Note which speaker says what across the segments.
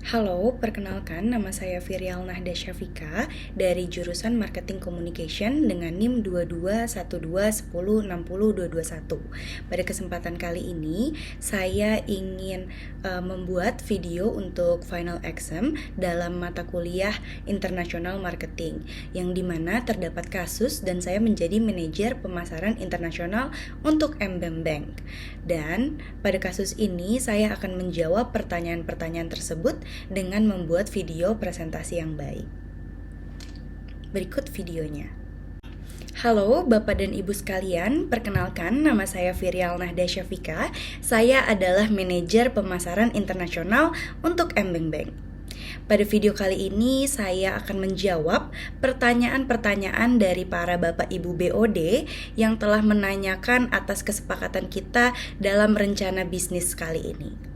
Speaker 1: Halo, perkenalkan nama saya Virial Nahda Syafika dari jurusan Marketing Communication dengan NIM 221210602221. Pada kesempatan kali ini, saya ingin membuat video untuk final exam dalam mata kuliah International Marketing, yang dimana terdapat kasus dan saya menjadi manajer pemasaran internasional untuk mBank Bank. Dan pada kasus ini saya akan menjawab pertanyaan-pertanyaan tersebut dengan membuat video presentasi yang baik. Berikut videonya. Halo Bapak dan Ibu sekalian, perkenalkan nama saya Virial Nahda Syafika. Saya adalah manajer pemasaran internasional untuk mBank Bank. Pada video kali ini saya akan menjawab pertanyaan-pertanyaan dari para Bapak Ibu BOD yang telah menanyakan atas kesepakatan kita dalam rencana bisnis kali ini.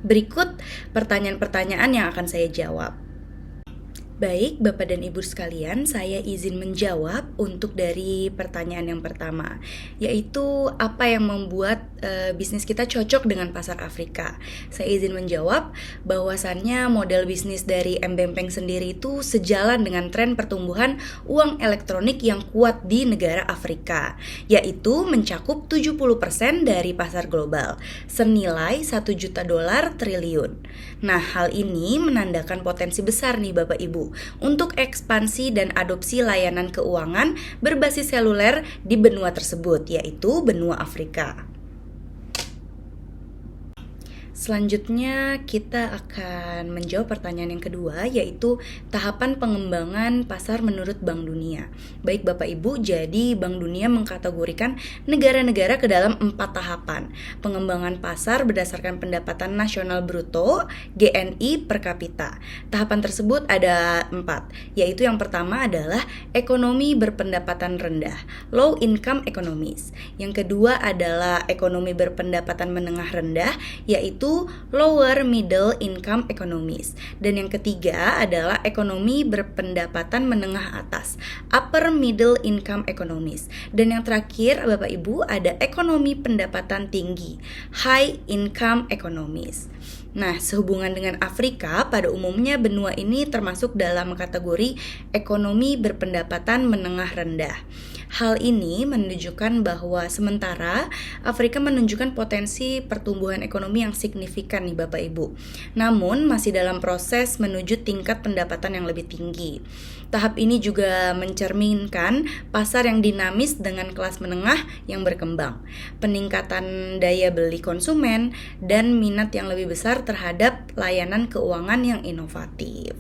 Speaker 1: Berikut pertanyaan-pertanyaan yang akan saya jawab. Baik, Bapak dan Ibu sekalian, saya izin menjawab untuk dari pertanyaan yang pertama, yaitu apa yang membuat bisnis kita cocok dengan pasar Afrika. Saya izin menjawab bahwasannya model bisnis dari mBank Bank sendiri itu sejalan dengan tren pertumbuhan uang elektronik yang kuat di negara Afrika, yaitu mencakup 70% dari pasar global, senilai 1 juta dolar triliun. Nah, hal ini menandakan potensi besar nih Bapak Ibu untuk ekspansi dan adopsi layanan keuangan berbasis seluler di benua tersebut, yaitu benua Afrika. Selanjutnya kita akan menjawab pertanyaan yang kedua, yaitu tahapan pengembangan pasar menurut Bank Dunia. Baik Bapak Ibu, jadi Bank Dunia mengkategorikan negara-negara ke dalam 4 tahapan pengembangan pasar berdasarkan pendapatan nasional bruto (GNI) per kapita. Tahapan tersebut ada 4, yaitu yang pertama adalah ekonomi berpendapatan rendah, low income economies. Yang kedua adalah ekonomi berpendapatan menengah rendah, yaitu lower middle income economies. Dan yang ketiga adalah ekonomi berpendapatan menengah atas, upper middle income economies. Dan yang terakhir Bapak Ibu ada ekonomi pendapatan tinggi, high income economies. Nah, sehubungan dengan Afrika, pada umumnya benua ini termasuk dalam kategori ekonomi berpendapatan menengah rendah. Hal ini menunjukkan bahwa sementara Afrika menunjukkan potensi pertumbuhan ekonomi yang signifikan nih Bapak Ibu, namun masih dalam proses menuju tingkat pendapatan yang lebih tinggi. Tahap ini juga mencerminkan pasar yang dinamis dengan kelas menengah yang berkembang, peningkatan daya beli konsumen, dan minat yang lebih besar terhadap layanan keuangan yang inovatif.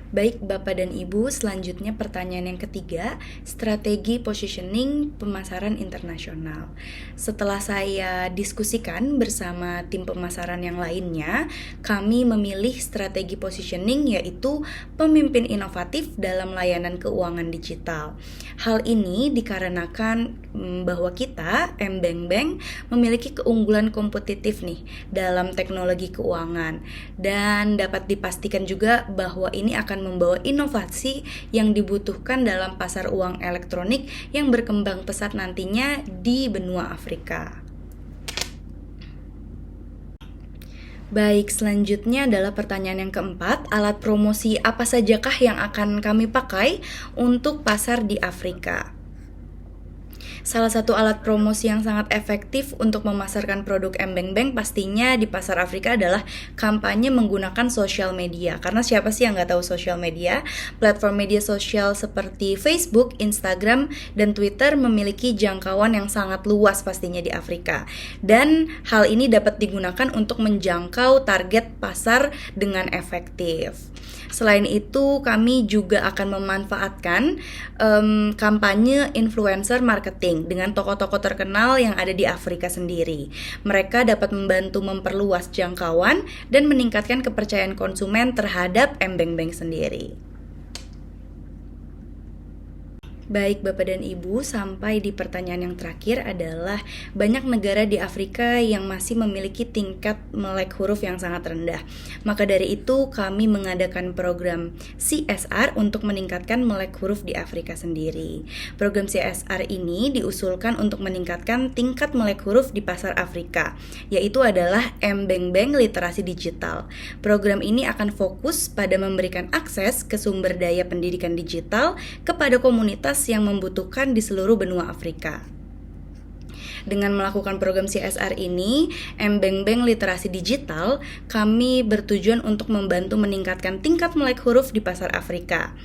Speaker 1: Baik Bapak dan Ibu, selanjutnya pertanyaan yang ketiga, strategi positioning pemasaran internasional. Setelah saya diskusikan bersama tim pemasaran yang lainnya, kami memilih strategi positioning, yaitu pemimpin inovatif dalam layanan keuangan digital. Hal ini dikarenakan bahwa kita, mBank Bank, memiliki keunggulan kompetitif nih dalam teknologi keuangan, dan dapat dipastikan juga bahwa ini akan membawa inovasi yang dibutuhkan dalam pasar uang elektronik yang berkembang pesat nantinya di benua Afrika. Baik, selanjutnya adalah pertanyaan yang keempat, alat promosi apa sajakah yang akan kami pakai untuk pasar di Afrika? Salah satu alat promosi yang sangat efektif untuk memasarkan produk mBank Bank pastinya di pasar Afrika adalah kampanye menggunakan sosial media. Karena siapa sih yang nggak tahu sosial media? Platform media sosial seperti Facebook, Instagram, dan Twitter memiliki jangkauan yang sangat luas pastinya di Afrika. Dan hal ini dapat digunakan untuk menjangkau target pasar dengan efektif. Selain itu, kami juga akan memanfaatkan kampanye influencer marketing dengan tokoh-tokoh terkenal yang ada di Afrika sendiri. Mereka dapat membantu memperluas jangkauan dan meningkatkan kepercayaan konsumen terhadap mBank Bank sendiri. Baik Bapak dan Ibu, sampai di pertanyaan yang terakhir adalah banyak negara di Afrika yang masih memiliki tingkat melek huruf yang sangat rendah. Maka dari itu kami mengadakan program CSR untuk meningkatkan melek huruf di Afrika sendiri. Program CSR ini diusulkan untuk meningkatkan tingkat melek huruf di pasar Afrika, yaitu adalah Mbeng-Beng Literasi Digital. Program ini akan fokus pada memberikan akses ke sumber daya pendidikan digital kepada komunitas yang membutuhkan di seluruh benua Afrika. Dengan melakukan program CSR ini, Mbeng-Beng Literasi Digital, kami bertujuan untuk membantu meningkatkan tingkat melek huruf di pasar Afrika.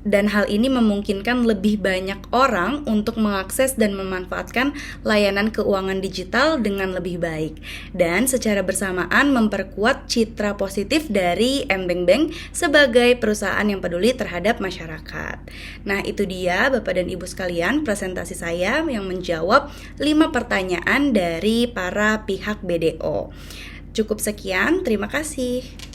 Speaker 1: Dan hal ini memungkinkan lebih banyak orang untuk mengakses dan memanfaatkan layanan keuangan digital dengan lebih baik. Dan secara bersamaan memperkuat citra positif dari Mbeng-Beng sebagai perusahaan yang peduli terhadap masyarakat. Nah, itu dia Bapak dan Ibu sekalian presentasi saya yang menjawab 5 pertanyaan dari para pihak BDO. Cukup sekian, terima kasih.